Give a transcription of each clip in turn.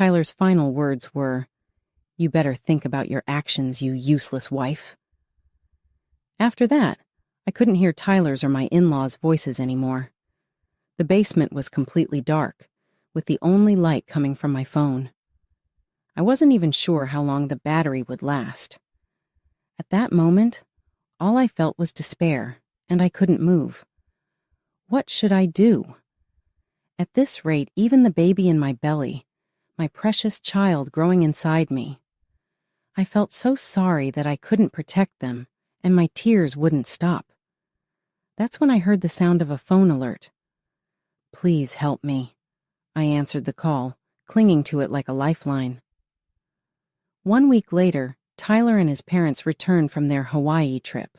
Tyler's final words were, "You better think about your actions, you useless wife." After that, I couldn't hear Tyler's or my in-laws' voices anymore. The basement was completely dark, with the only light coming from my phone. I wasn't even sure how long the battery would last. At that moment, all I felt was despair, and I couldn't move. What should I do? At this rate, even the baby in my belly, my precious child growing inside me, I felt so sorry that I couldn't protect them, and my tears wouldn't stop. That's when I heard the sound of a phone alert. "Please help me," I answered the call, clinging to it like a lifeline. 1 week later, Tyler and his parents returned from their Hawaii trip.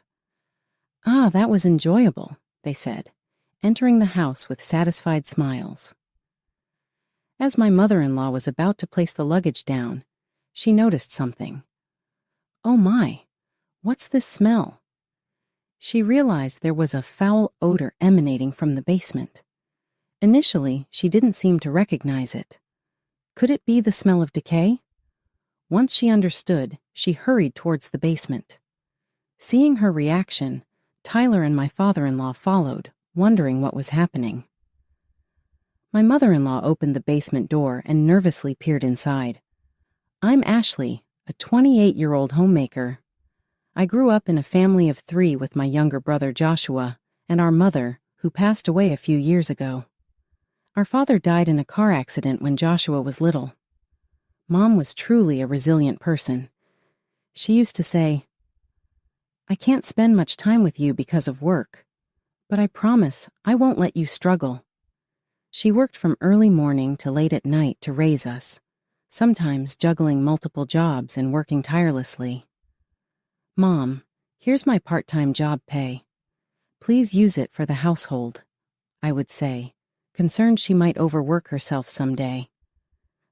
"Ah, that was enjoyable," they said, entering the house with satisfied smiles. As my mother-in-law was about to place the luggage down, she noticed something. "Oh my, what's this smell?" She realized there was a foul odor emanating from the basement. Initially, she didn't seem to recognize it. Could it be the smell of decay? Once she understood, she hurried towards the basement. Seeing her reaction, Tyler and my father-in-law followed, wondering what was happening. My mother-in-law opened the basement door and nervously peered inside. "I'm Ashley, a 28-year-old homemaker. I grew up in a family of 3 with my younger brother Joshua and our mother, who passed away a few years ago. Our father died in a car accident when Joshua was little. Mom was truly a resilient person. She used to say, 'I can't spend much time with you because of work, but I promise I won't let you struggle.' She worked from early morning to late at night to raise us, sometimes juggling multiple jobs and working tirelessly. 'Mom, here's my part-time job pay. Please use it for the household,' I would say, concerned she might overwork herself someday.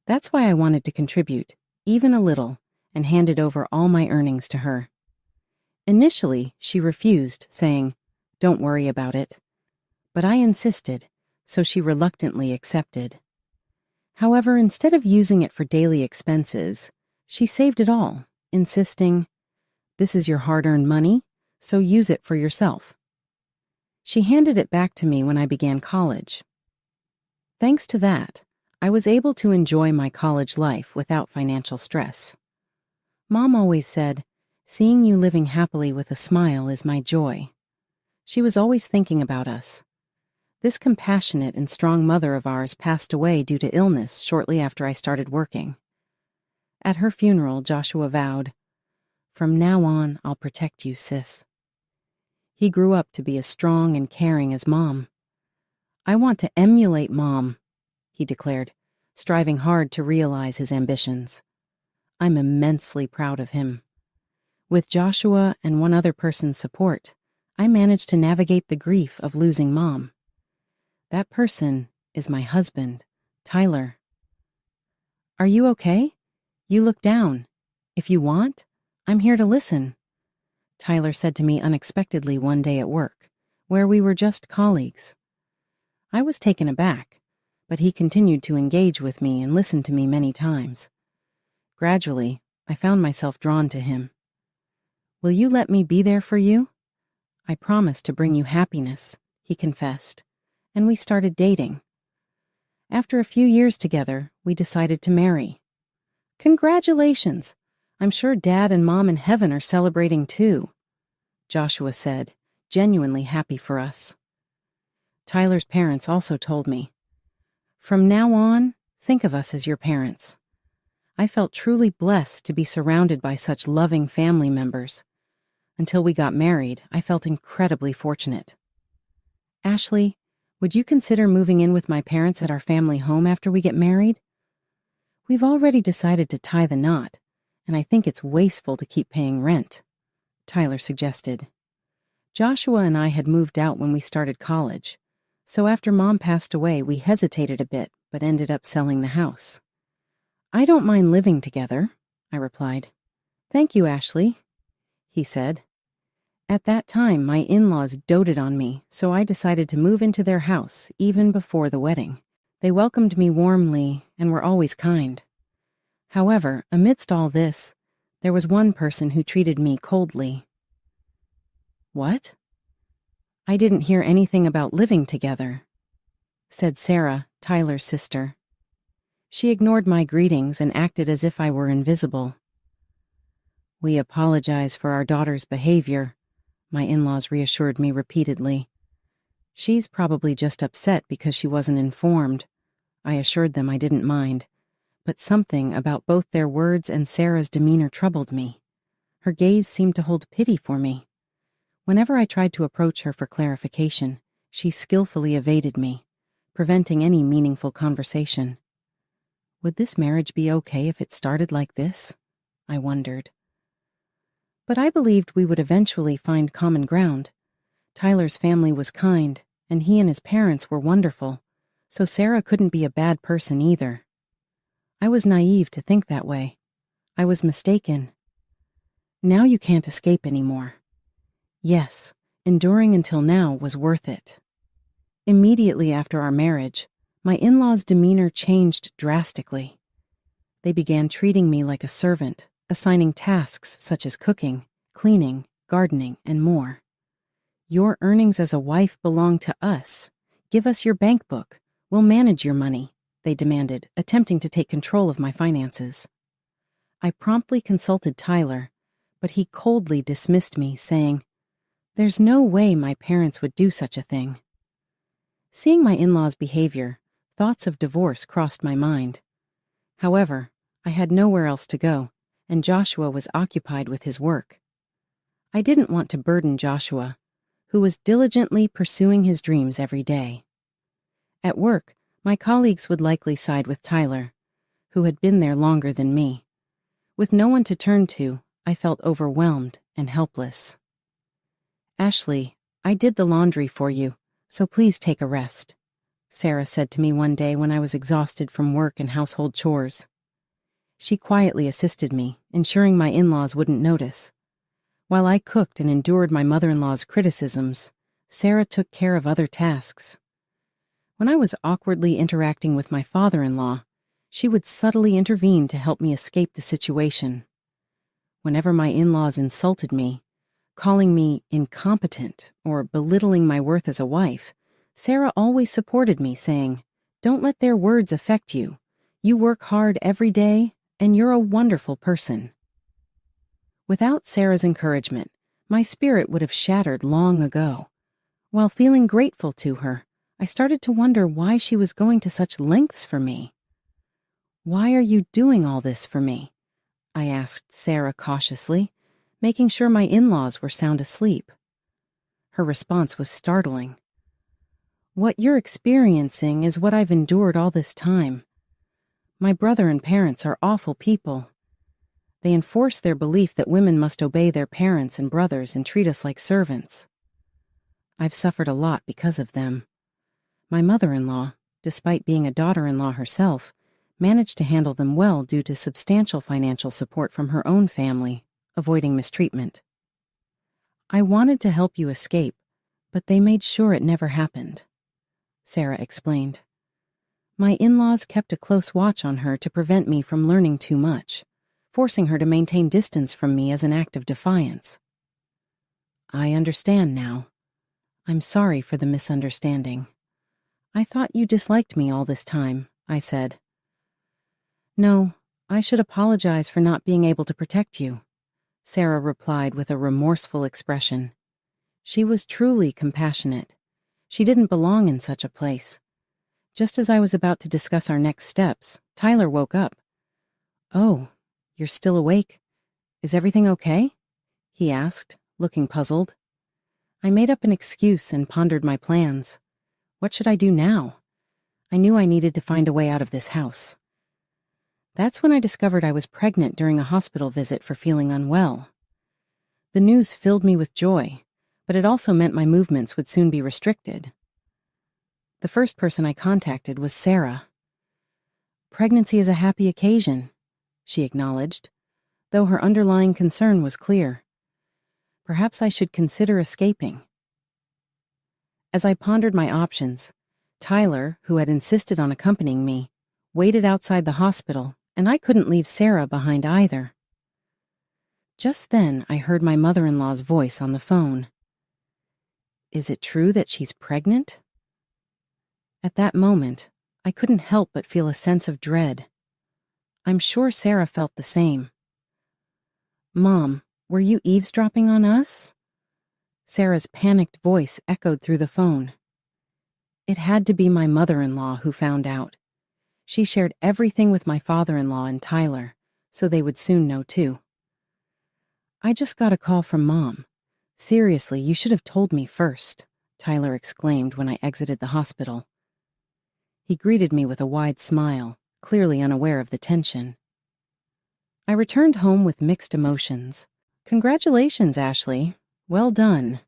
That's why I wanted to contribute, even a little, and handed over all my earnings to her. Initially, she refused, saying, 'Don't worry about it.' But I insisted, so she reluctantly accepted. However, instead of using it for daily expenses, she saved it all, insisting, 'This is your hard-earned money, so use it for yourself.' She handed it back to me when I began college. Thanks to that, I was able to enjoy my college life without financial stress. Mom always said, 'Seeing you living happily with a smile is my joy.' She was always thinking about us. This compassionate and strong mother of ours passed away due to illness shortly after I started working. At her funeral, Joshua vowed, 'From now on, I'll protect you, sis.' He grew up to be as strong and caring as Mom. 'I want to emulate Mom,' he declared, striving hard to realize his ambitions. I'm immensely proud of him. With Joshua and one other person's support, I managed to navigate the grief of losing Mom. That person is my husband, Tyler. 'Are you okay? You look down. If you want, I'm here to listen,' Tyler said to me unexpectedly one day at work, where we were just colleagues. I was taken aback, but he continued to engage with me and listen to me many times. Gradually, I found myself drawn to him. 'Will you let me be there for you? I promise to bring you happiness,' he confessed, and we started dating. After a few years together, we decided to marry. Congratulations! I'm sure Dad and Mom in heaven are celebrating too, Joshua said, genuinely happy for us. Tyler's parents also told me, "From now on, think of us as your parents." I felt truly blessed to be surrounded by such loving family members. Until we got married, I felt incredibly fortunate. Ashley, would you consider moving in with my parents at our family home after we get married? We've already decided to tie the knot, and I think it's wasteful to keep paying rent, Tyler suggested. Joshua and I had moved out when we started college, so after Mom passed away, we hesitated a bit, but ended up selling the house. I don't mind living together, I replied. Thank you, Ashley, he said. At that time, my in-laws doted on me, so I decided to move into their house even before the wedding. They welcomed me warmly and were always kind. However, amidst all this, there was one person who treated me coldly. "What?" "I didn't hear anything about living together," said Sarah, Tyler's sister. She ignored my greetings and acted as if I were invisible. "We apologize for our daughter's behavior," my in-laws reassured me repeatedly. "She's probably just upset because she wasn't informed." I assured them I didn't mind, but something about both their words and Sarah's demeanor troubled me. Her gaze seemed to hold pity for me. Whenever I tried to approach her for clarification, she skillfully evaded me, preventing any meaningful conversation. Would this marriage be okay if it started like this? I wondered. But I believed we would eventually find common ground. Tyler's family was kind, and he and his parents were wonderful, so Sarah couldn't be a bad person either. I was naive to think that way. I was mistaken. Now you can't escape anymore. Yes, enduring until now was worth it. Immediately after our marriage, my in-laws' demeanor changed drastically. They began treating me like a servant, assigning tasks such as cooking, cleaning, gardening, and more. "Your earnings as a wife belong to us. Give us your bank book. We'll manage your money," they demanded, attempting to take control of my finances. I promptly consulted Tyler, but he coldly dismissed me, saying, "There's no way my parents would do such a thing." Seeing my in-laws' behavior, thoughts of divorce crossed my mind. However, I had nowhere else to go, and Joshua was occupied with his work. I didn't want to burden Joshua, who was diligently pursuing his dreams every day. At work, my colleagues would likely side with Tyler, who had been there longer than me. With no one to turn to, I felt overwhelmed and helpless. "Ashley, I did the laundry for you, so please take a rest," Sarah said to me one day when I was exhausted from work and household chores. She quietly assisted me, ensuring my in-laws wouldn't notice. While I cooked and endured my mother-in-law's criticisms, Sarah took care of other tasks. When I was awkwardly interacting with my father-in-law, she would subtly intervene to help me escape the situation. Whenever my in-laws insulted me, calling me incompetent or belittling my worth as a wife, Sarah always supported me, saying, "Don't let their words affect you. You work hard every day, and you're a wonderful person." Without Sarah's encouragement, my spirit would have shattered long ago. While feeling grateful to her, I started to wonder why she was going to such lengths for me. "Why are you doing all this for me?" I asked Sarah cautiously, making sure my in-laws were sound asleep. Her response was startling. "What you're experiencing is what I've endured all this time. My brother and parents are awful people. They enforce their belief that women must obey their parents and brothers and treat us like servants. I've suffered a lot because of them. My mother-in-law, despite being a daughter-in-law herself, managed to handle them well due to substantial financial support from her own family, avoiding mistreatment. I wanted to help you escape, but they made sure it never happened," Sarah explained. "My in-laws kept a close watch on her to prevent me from learning too much, forcing her to maintain distance from me as an act of defiance." "I understand now. I'm sorry for the misunderstanding. I thought you disliked me all this time," I said. "No, I should apologize for not being able to protect you," Sarah replied with a remorseful expression. She was truly compassionate. She didn't belong in such a place. Just as I was about to discuss our next steps, Tyler woke up. "Oh, you're still awake? Is everything okay?" he asked, looking puzzled. I made up an excuse and pondered my plans. What should I do now? I knew I needed to find a way out of this house. That's when I discovered I was pregnant during a hospital visit for feeling unwell. The news filled me with joy, but it also meant my movements would soon be restricted. The first person I contacted was Sarah. "Pregnancy is a happy occasion," she acknowledged, though her underlying concern was clear. Perhaps I should consider escaping. As I pondered my options, Tyler, who had insisted on accompanying me, waited outside the hospital and I couldn't leave Sarah behind either. Just then, I heard my mother-in-law's voice on the phone. "Is it true that she's pregnant?" At that moment, I couldn't help but feel a sense of dread. I'm sure Sarah felt the same. "Mom, were you eavesdropping on us?" Sarah's panicked voice echoed through the phone. It had to be my mother-in-law who found out. She shared everything with my father-in-law and Tyler, so they would soon know too. "I just got a call from Mom. Seriously, you should have told me first," Tyler exclaimed when I exited the hospital. He greeted me with a wide smile, clearly unaware of the tension. I returned home with mixed emotions. "Congratulations, Ashley. Well done.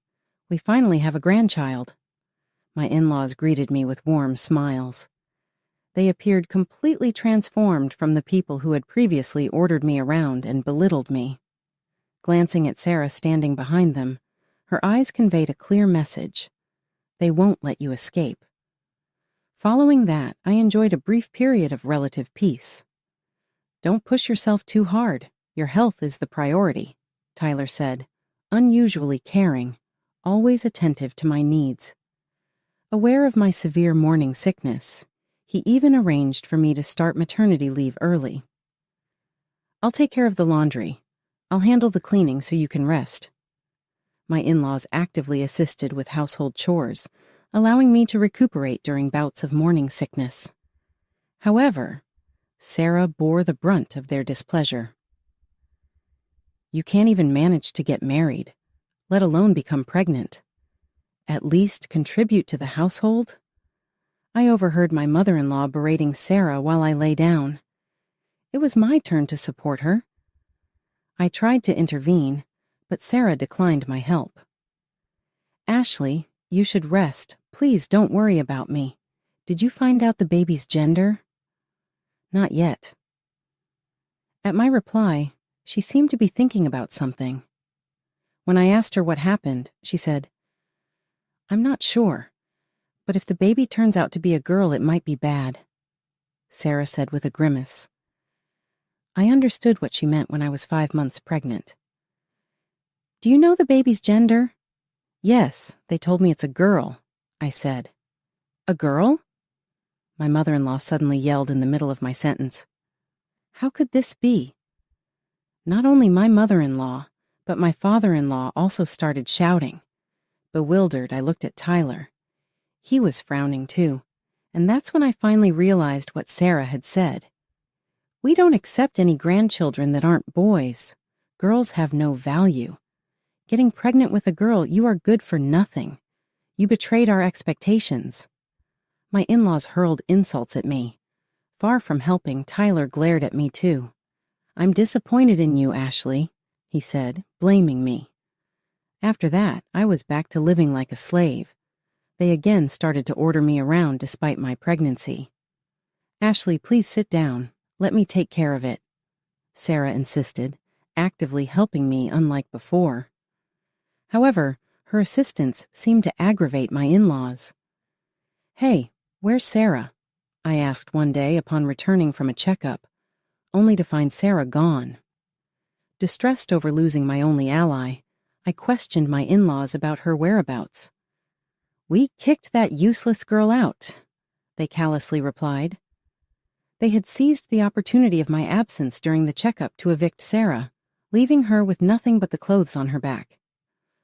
We finally have a grandchild." My in-laws greeted me with warm smiles. They appeared completely transformed from the people who had previously ordered me around and belittled me. Glancing at Sarah standing behind them, her eyes conveyed a clear message. They won't let you escape. Following that, I enjoyed a brief period of relative peace. "Don't push yourself too hard. Your health is the priority," Tyler said, unusually caring, always attentive to my needs. Aware of my severe morning sickness, he even arranged for me to start maternity leave early. "I'll take care of the laundry. I'll handle the cleaning so you can rest." My in-laws actively assisted with household chores, allowing me to recuperate during bouts of morning sickness. However, Sarah bore the brunt of their displeasure. "You can't even manage to get married, let alone become pregnant. At least contribute to the household?" I overheard my mother-in-law berating Sarah while I lay down. It was my turn to support her. I tried to intervene, but Sarah declined my help. "Ashley, you should rest. Please don't worry about me. Did you find out the baby's gender?" "Not yet." At my reply, she seemed to be thinking about something. When I asked her what happened, she said, "I'm not sure, but if the baby turns out to be a girl, it might be bad," Sarah said with a grimace. I understood what she meant when I was 5 months pregnant. "Do you know the baby's gender?" "Yes, they told me it's a girl," I said. "A girl?" My mother-in-law suddenly yelled in the middle of my sentence. How could this be? Not only my mother-in-law, but my father-in-law also started shouting. Bewildered, I looked at Tyler. He was frowning too, and that's when I finally realized what Sarah had said. "We don't accept any grandchildren that aren't boys. Girls have no value. Getting pregnant with a girl, you are good for nothing. You betrayed our expectations." My in-laws hurled insults at me. Far from helping, Tyler glared at me too. "I'm disappointed in you, Ashley," he said, blaming me. After that, I was back to living like a slave. They again started to order me around despite my pregnancy. "Ashley, please sit down. Let me take care of it," Sarah insisted, actively helping me unlike before. However, her assistance seemed to aggravate my in-laws. "Hey, where's Sarah?" I asked one day upon returning from a checkup, only to find Sarah gone. Distressed over losing my only ally, I questioned my in-laws about her whereabouts. "We kicked that useless girl out," they callously replied. They had seized the opportunity of my absence during the checkup to evict Sarah, leaving her with nothing but the clothes on her back.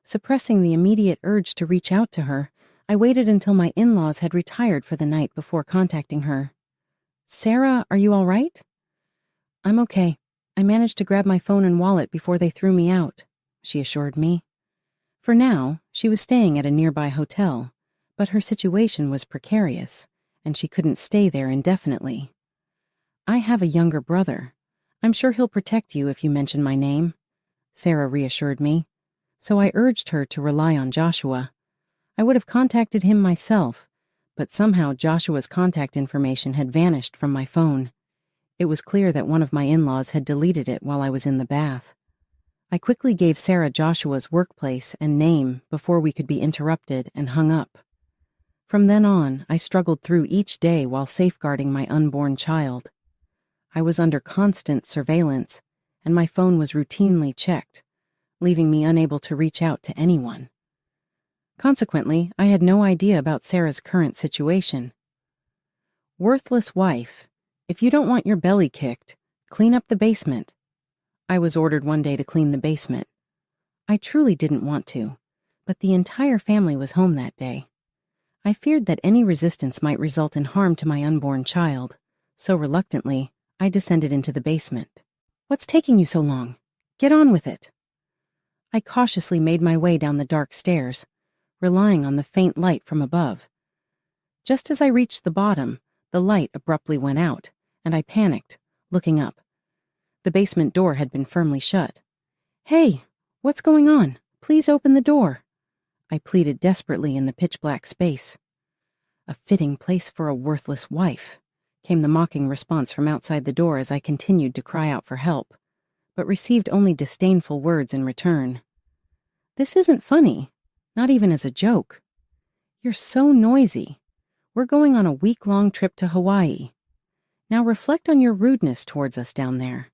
Suppressing the immediate urge to reach out to her, I waited until my in-laws had retired for the night before contacting her. "Sarah, are you all right?" "I'm okay. I managed to grab my phone and wallet before they threw me out," she assured me. For now, she was staying at a nearby hotel, but her situation was precarious, and she couldn't stay there indefinitely. "I have a younger brother. I'm sure he'll protect you if you mention my name," Sarah reassured me, so I urged her to rely on Joshua. I would have contacted him myself, but somehow Joshua's contact information had vanished from my phone. It was clear that one of my in-laws had deleted it while I was in the bath. I quickly gave Sarah Joshua's workplace and name before we could be interrupted and hung up. From then on, I struggled through each day while safeguarding my unborn child. I was under constant surveillance, and my phone was routinely checked, leaving me unable to reach out to anyone. Consequently, I had no idea about Sarah's current situation. Worthless wife, if you don't want your belly kicked, clean up the basement. I was ordered one day to clean the basement. I truly didn't want to, but the entire family was home that day. I feared that any resistance might result in harm to my unborn child, so reluctantly, I descended into the basement. "What's taking you so long? Get on with it." I cautiously made my way down the dark stairs, relying on the faint light from above. Just as I reached the bottom, the light abruptly went out, and I panicked, looking up. The basement door had been firmly shut. "Hey, what's going on? Please open the door," I pleaded desperately in the pitch-black space. "A fitting place for a worthless wife," came the mocking response from outside the door as I continued to cry out for help, but received only disdainful words in return. "This isn't funny, not even as a joke. You're so noisy. We're going on a week-long trip to Hawaii. Now reflect on your rudeness towards us down there.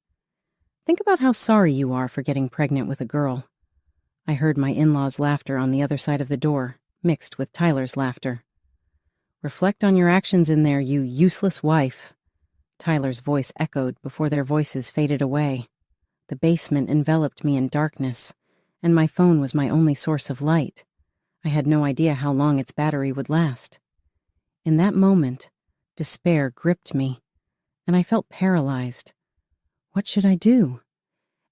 Think about how sorry you are for getting pregnant with a girl." I heard my in-laws' laughter on the other side of the door, mixed with Tyler's laughter. "Reflect on your actions in there, you useless wife." Tyler's voice echoed before their voices faded away. The basement enveloped me in darkness, and my phone was my only source of light. I had no idea how long its battery would last. In that moment, despair gripped me, and I felt paralyzed. What should I do?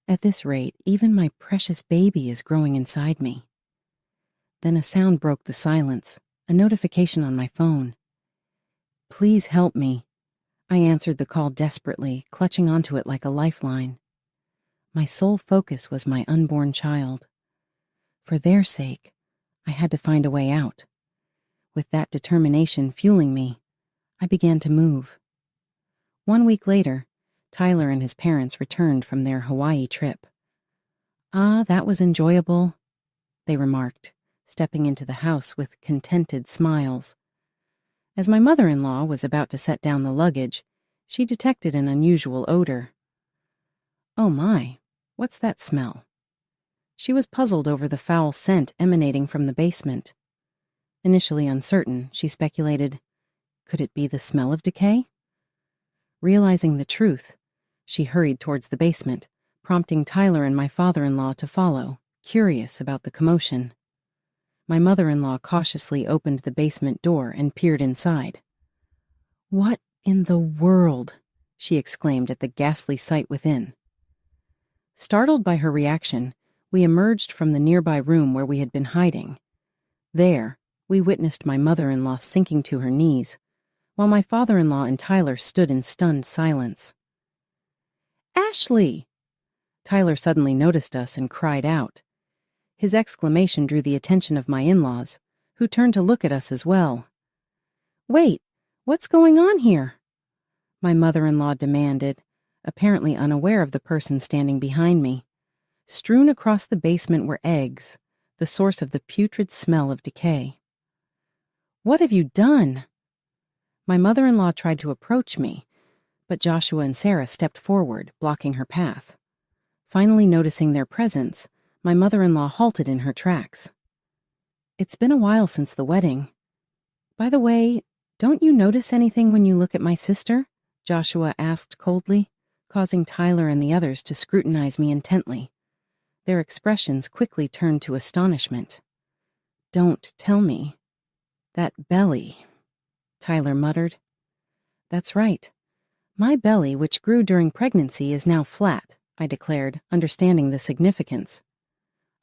At this rate, even my precious baby is growing inside me. Then a sound broke the silence, a notification on my phone. "Please help me." I answered the call desperately, clutching onto it like a lifeline. My sole focus was my unborn child. For their sake, I had to find a way out. With that determination fueling me, I began to move. 1 week later, Tyler and his parents returned from their Hawaii trip. "Ah, that was enjoyable," they remarked, stepping into the house with contented smiles. As my mother-in-law was about to set down the luggage, she detected an unusual odor. "Oh my, what's that smell?" She was puzzled over the foul scent emanating from the basement. Initially uncertain, she speculated, could it be the smell of decay? Realizing the truth, she hurried towards the basement, prompting Tyler and my father-in-law to follow, curious about the commotion. My mother-in-law cautiously opened the basement door and peered inside. "What in the world?" she exclaimed at the ghastly sight within. Startled by her reaction, we emerged from the nearby room where we had been hiding. There, we witnessed my mother-in-law sinking to her knees, while my father-in-law and Tyler stood in stunned silence. "Ashley!" Tyler suddenly noticed us and cried out. His exclamation drew the attention of my in-laws, who turned to look at us as well. "Wait, what's going on here?" my mother-in-law demanded, apparently unaware of the person standing behind me. Strewn across the basement were eggs, the source of the putrid smell of decay. "What have you done?" My mother-in-law tried to approach me, but Joshua and Sarah stepped forward, blocking her path. Finally noticing their presence, my mother-in-law halted in her tracks. "It's been a while since the wedding. By the way, don't you notice anything when you look at my sister?" Joshua asked coldly, causing Tyler and the others to scrutinize me intently. Their expressions quickly turned to astonishment. "Don't tell me. That belly," Tyler muttered. "That's right. My belly, which grew during pregnancy, is now flat," I declared, understanding the significance.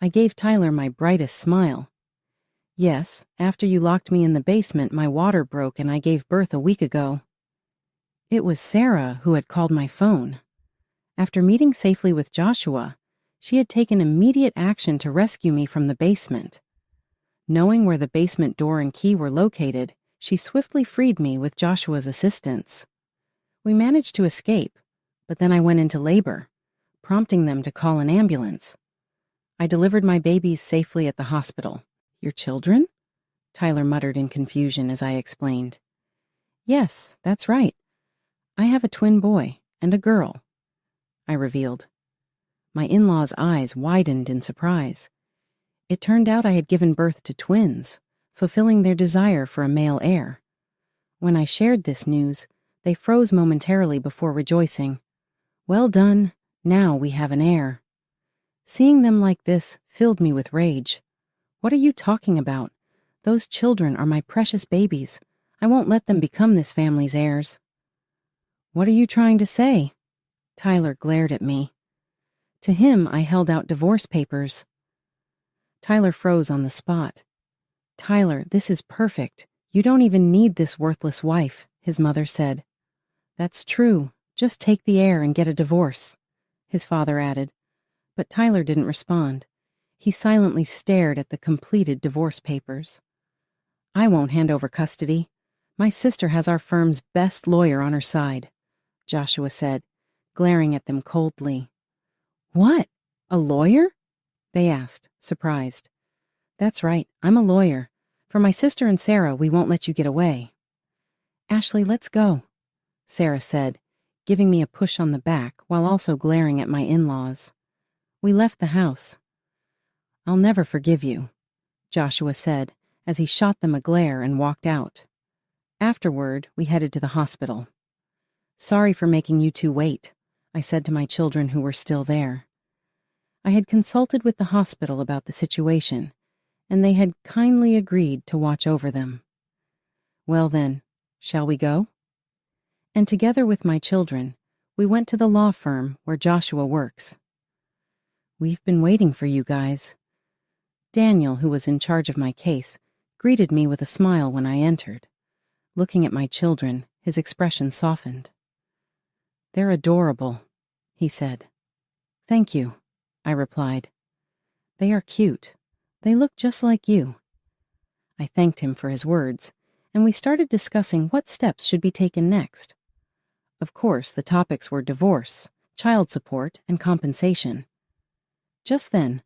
I gave Tyler my brightest smile. "Yes, after you locked me in the basement, my water broke and I gave birth a week ago." It was Sarah who had called my phone. After meeting safely with Joshua, she had taken immediate action to rescue me from the basement. Knowing where the basement door and key were located, she swiftly freed me with Joshua's assistance. We managed to escape, but then I went into labor, prompting them to call an ambulance. I delivered my babies safely at the hospital. "Your children?" Tyler muttered in confusion as I explained. "Yes, that's right. I have a twin boy, and a girl," I revealed. My in-laws' eyes widened in surprise. It turned out I had given birth to twins, fulfilling their desire for a male heir. When I shared this news, they froze momentarily before rejoicing. "Well done, now we have an heir." Seeing them like this filled me with rage. "What are you talking about? Those children are my precious babies. I won't let them become this family's heirs." "What are you trying to say?" Tyler glared at me. To him, I held out divorce papers. Tyler froze on the spot. "Tyler, this is perfect. You don't even need this worthless wife," his mother said. "That's true. Just take the heir and get a divorce," his father added. But Tyler didn't respond. He silently stared at the completed divorce papers. "I won't hand over custody. My sister has our firm's best lawyer on her side," Joshua said, glaring at them coldly. "What? A lawyer?" they asked, surprised. "That's right, I'm a lawyer. For my sister and Sarah, we won't let you get away." "Ashley, let's go," Sarah said, giving me a push on the back while also glaring at my in-laws. We left the house. "I'll never forgive you," Joshua said as he shot them a glare and walked out. Afterward, we headed to the hospital. "Sorry for making you two wait," I said to my children who were still there. I had consulted with the hospital about the situation, and they had kindly agreed to watch over them. "Well then, shall we go?" And together with my children, we went to the law firm where Joshua works. "We've been waiting for you guys." Daniel, who was in charge of my case, greeted me with a smile when I entered. Looking at my children, his expression softened. "They're adorable," he said. "Thank you," I replied. "They are cute. They look just like you." I thanked him for his words, and we started discussing what steps should be taken next. Of course, the topics were divorce, child support, and compensation. Just then,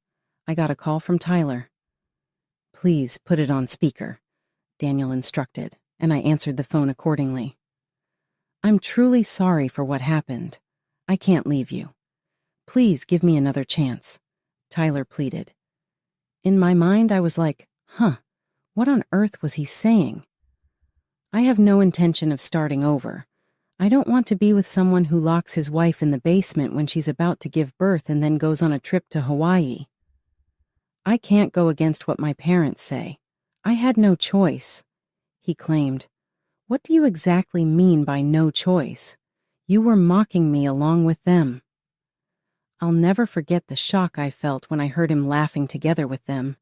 I got a call from Tyler. "Please put it on speaker," Daniel instructed, and I answered the phone accordingly. "I'm truly sorry for what happened. I can't leave you. Please give me another chance," Tyler pleaded. In my mind, I was like, what on earth was he saying? I have no intention of starting over. I don't want to be with someone who locks his wife in the basement when she's about to give birth and then goes on a trip to Hawaii. I can't go against what my parents say. I had no choice," he claimed. "What do you exactly mean by no choice? You were mocking me along with them." I'll never forget the shock I felt when I heard him laughing together with them.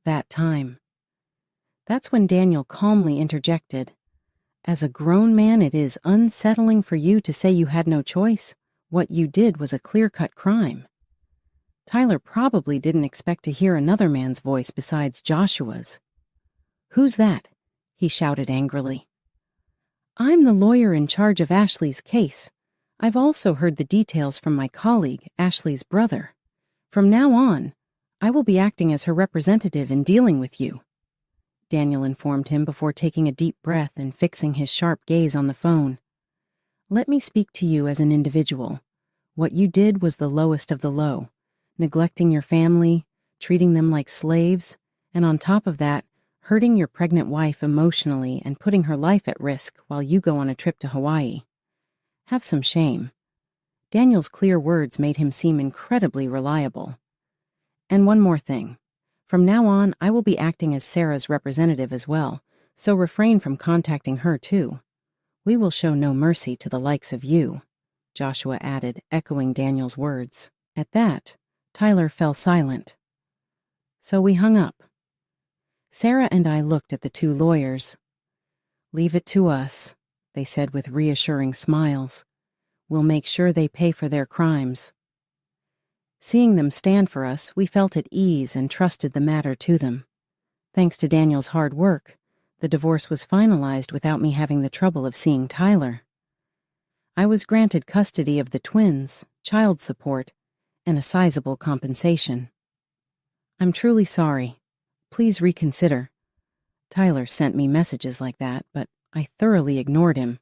That time. That's when Daniel calmly interjected. "As a grown man, it is unsettling for you to say you had no choice. What you did was a clear-cut crime." Tyler probably didn't expect to hear another man's voice besides Joshua's. "Who's that?" he shouted angrily. "I'm the lawyer in charge of Ashley's case. I've also heard the details from my colleague, Ashley's brother. From now on, I will be acting as her representative in dealing with you," Daniel informed him before taking a deep breath and fixing his sharp gaze on the phone. "Let me speak to you as an individual. What you did was the lowest of the low, neglecting your family, treating them like slaves, and on top of that, hurting your pregnant wife emotionally and putting her life at risk while you go on a trip to Hawaii. Have some shame." Daniel's clear words made him seem incredibly reliable. "And one more thing. From now on, I will be acting as Sarah's representative as well, so refrain from contacting her too. We will show no mercy to the likes of you," Joshua added, echoing Daniel's words. At that, Tyler fell silent. So we hung up. Sarah and I looked at the two lawyers. "Leave it to us," they said with reassuring smiles. "We'll make sure they pay for their crimes." Seeing them stand for us, we felt at ease and trusted the matter to them. Thanks to Daniel's hard work, the divorce was finalized without me having the trouble of seeing Tyler. I was granted custody of the twins, child support, and a sizable compensation. "I'm truly sorry. Please reconsider." Tyler sent me messages like that, but I thoroughly ignored him.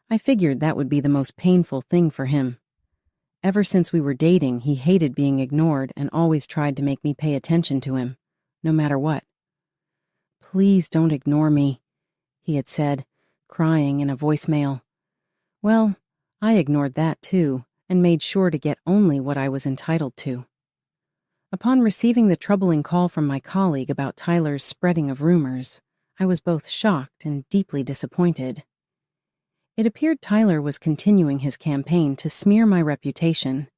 I figured that would be the most painful thing for him. Ever since we were dating, he hated being ignored and always tried to make me pay attention to him, no matter what. "Please don't ignore me," he had said, crying in a voicemail. Well, I ignored that too, and made sure to get only what I was entitled to. Upon receiving the troubling call from my colleague about Tyler's spreading of rumors, I was both shocked and deeply disappointed. It appeared Tyler was continuing his campaign to smear my reputation,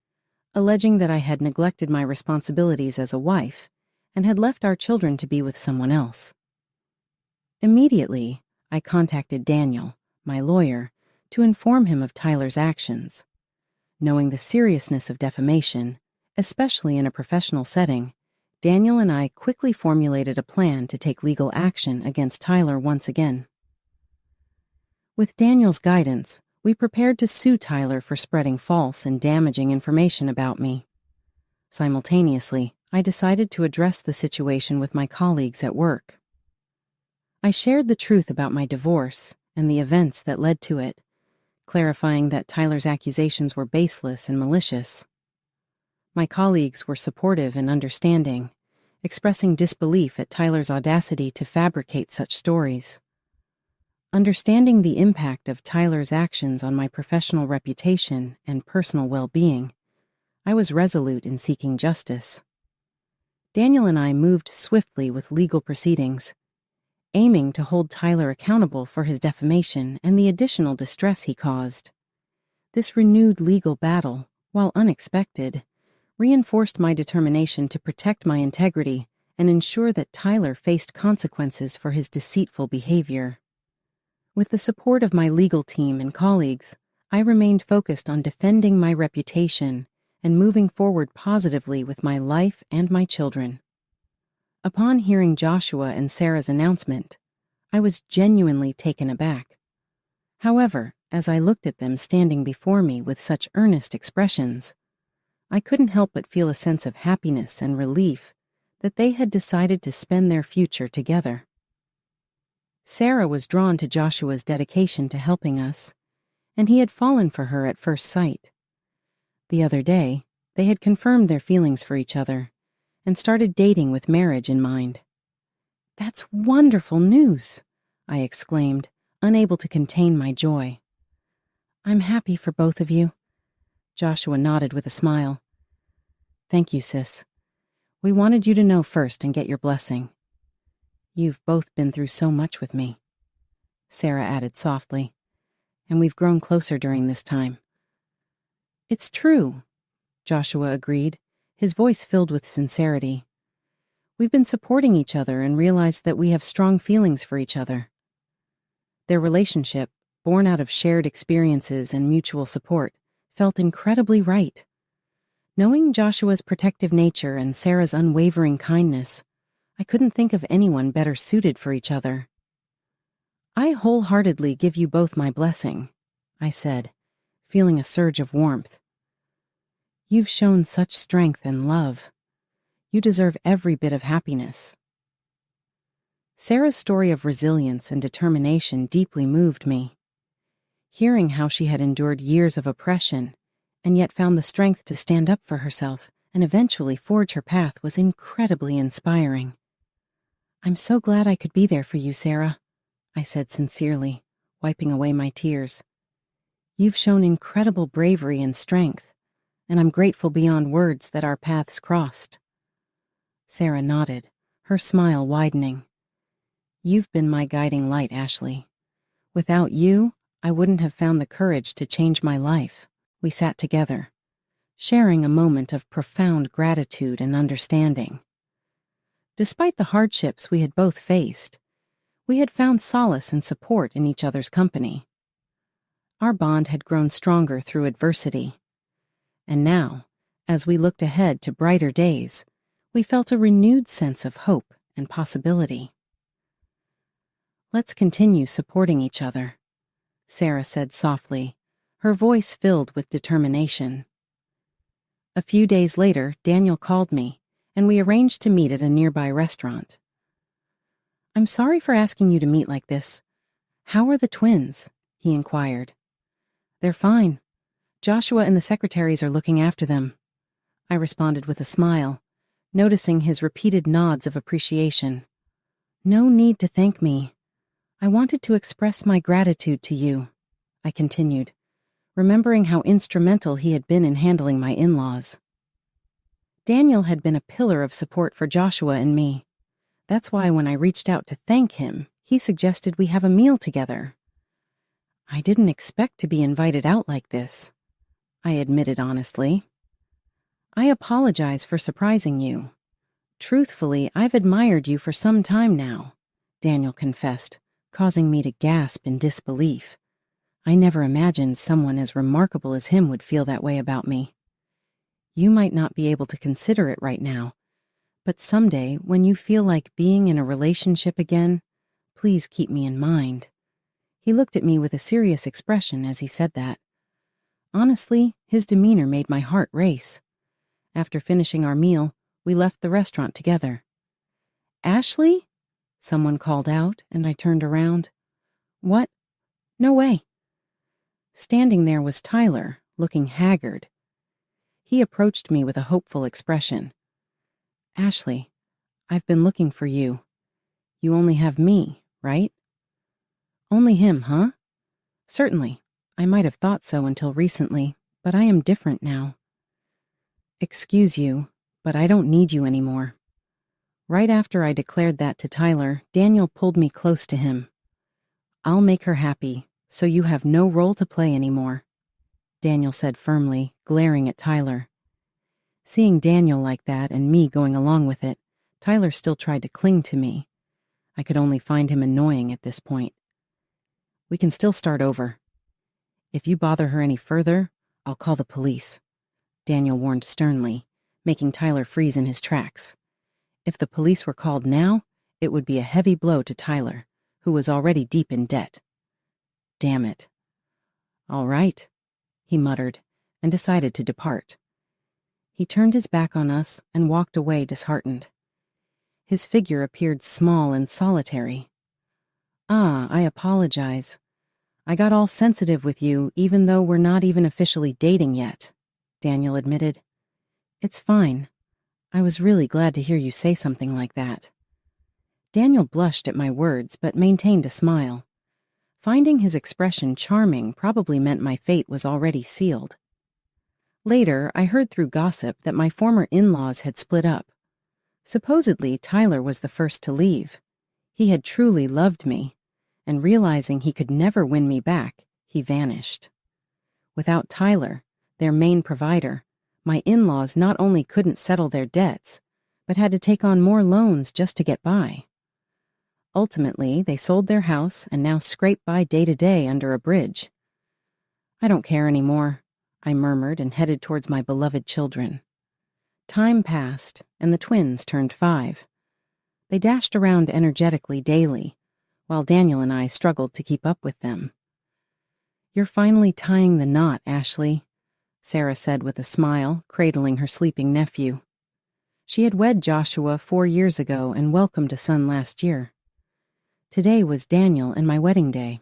alleging that I had neglected my responsibilities as a wife and had left our children to be with someone else. Immediately, I contacted Daniel, my lawyer, to inform him of Tyler's actions. Knowing the seriousness of defamation, especially in a professional setting, Daniel and I quickly formulated a plan to take legal action against Tyler once again. With Daniel's guidance, we prepared to sue Tyler for spreading false and damaging information about me. Simultaneously, I decided to address the situation with my colleagues at work. I shared the truth about my divorce and the events that led to it, clarifying that Tyler's accusations were baseless and malicious. My colleagues were supportive and understanding, expressing disbelief at Tyler's audacity to fabricate such stories. Understanding the impact of Tyler's actions on my professional reputation and personal well-being, I was resolute in seeking justice. Daniel and I moved swiftly with legal proceedings, aiming to hold Tyler accountable for his defamation and the additional distress he caused. This renewed legal battle, while unexpected, reinforced my determination to protect my integrity and ensure that Tyler faced consequences for his deceitful behavior. With the support of my legal team and colleagues, I remained focused on defending my reputation and moving forward positively with my life and my children. Upon hearing Joshua and Sarah's announcement, I was genuinely taken aback. However, as I looked at them standing before me with such earnest expressions, I couldn't help but feel a sense of happiness and relief that they had decided to spend their future together. Sarah was drawn to Joshua's dedication to helping us, and he had fallen for her at first sight. The other day, they had confirmed their feelings for each other and started dating with marriage in mind. "That's wonderful news," I exclaimed, unable to contain my joy. "I'm happy for both of you." Joshua nodded with a smile. "Thank you, sis. We wanted you to know first and get your blessing. You've both been through so much with me," Sarah added softly, "and we've grown closer during this time." "It's true," Joshua agreed, his voice filled with sincerity. "We've been supporting each other and realized that we have strong feelings for each other." Their relationship, born out of shared experiences and mutual support, felt incredibly right. Knowing Joshua's protective nature and Sarah's unwavering kindness, I couldn't think of anyone better suited for each other. "I wholeheartedly give you both my blessing," I said, feeling a surge of warmth. "You've shown such strength and love. You deserve every bit of happiness." Sarah's story of resilience and determination deeply moved me. Hearing how she had endured years of oppression and yet found the strength to stand up for herself and eventually forge her path was incredibly inspiring. "I'm so glad I could be there for you, Sarah," I said sincerely, wiping away my tears. "You've shown incredible bravery and strength, and I'm grateful beyond words that our paths crossed." Sarah nodded, her smile widening. "You've been my guiding light, Ashley. Without you, I wouldn't have found the courage to change my life." We sat together, sharing a moment of profound gratitude and understanding. Despite the hardships we had both faced, we had found solace and support in each other's company. Our bond had grown stronger through adversity. And now, as we looked ahead to brighter days, we felt a renewed sense of hope and possibility. "Let's continue supporting each other," Sarah said softly, her voice filled with determination. A few days later, Daniel called me, and we arranged to meet at a nearby restaurant. "I'm sorry for asking you to meet like this. How are the twins?" he inquired. They're fine. Joshua and the secretaries are looking after them, I responded with a smile, noticing his repeated nods of appreciation. No need to thank me. I wanted to express my gratitude to you, I continued, remembering how instrumental he had been in handling my in-laws. Daniel had been a pillar of support for Joshua and me. That's why when I reached out to thank him, he suggested we have a meal together. I didn't expect to be invited out like this, I admitted honestly. I apologize for surprising you. Truthfully, I've admired you for some time now, Daniel confessed, causing me to gasp in disbelief. I never imagined someone as remarkable as him would feel that way about me. You might not be able to consider it right now, but someday, when you feel like being in a relationship again, please keep me in mind. He looked at me with a serious expression as he said that. Honestly, his demeanor made my heart race. After finishing our meal, we left the restaurant together. Ashley? Someone called out, and I turned around. What? No way. Standing there was Tyler, looking haggard. He approached me with a hopeful expression. Ashley, I've been looking for you. You only have me, right? Only him, huh? Certainly. I might have thought so until recently, but I am different now. Excuse you, but I don't need you anymore. Right after I declared that to Tyler, Daniel pulled me close to him. I'll make her happy, so you have no role to play anymore, Daniel said firmly, glaring at Tyler. Seeing Daniel like that and me going along with it, Tyler still tried to cling to me. I could only find him annoying at this point. We can still start over. If you bother her any further, I'll call the police, Daniel warned sternly, making Tyler freeze in his tracks. If the police were called now, it would be a heavy blow to Tyler, who was already deep in debt. Damn it. All right, he muttered, and decided to depart. He turned his back on us and walked away disheartened. His figure appeared small and solitary. I apologize. I got all sensitive with you even though we're not even officially dating yet, Daniel admitted. It's fine. I was really glad to hear you say something like that. Daniel blushed at my words but maintained a smile. Finding his expression charming probably meant my fate was already sealed. Later, I heard through gossip that my former in-laws had split up. Supposedly, Tyler was the first to leave. He had truly loved me, and realizing he could never win me back, he vanished. Without Tyler, their main provider, my in-laws not only couldn't settle their debts, but had to take on more loans just to get by. Ultimately, they sold their house and now scrape by day to day under a bridge. I don't care anymore, I murmured and headed towards my beloved children. Time passed, and the twins turned 5. They dashed around energetically daily, while Daniel and I struggled to keep up with them. You're finally tying the knot, Ashley, Sarah said with a smile, cradling her sleeping nephew. She had wed Joshua 4 years ago and welcomed a son last year. Today was Daniel and my wedding day.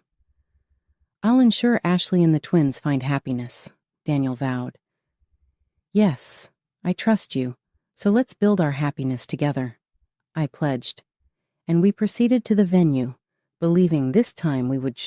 I'll ensure Ashley and the twins find happiness, Daniel vowed. Yes, I trust you, so let's build our happiness together, I pledged, and we proceeded to the venue, believing this time we would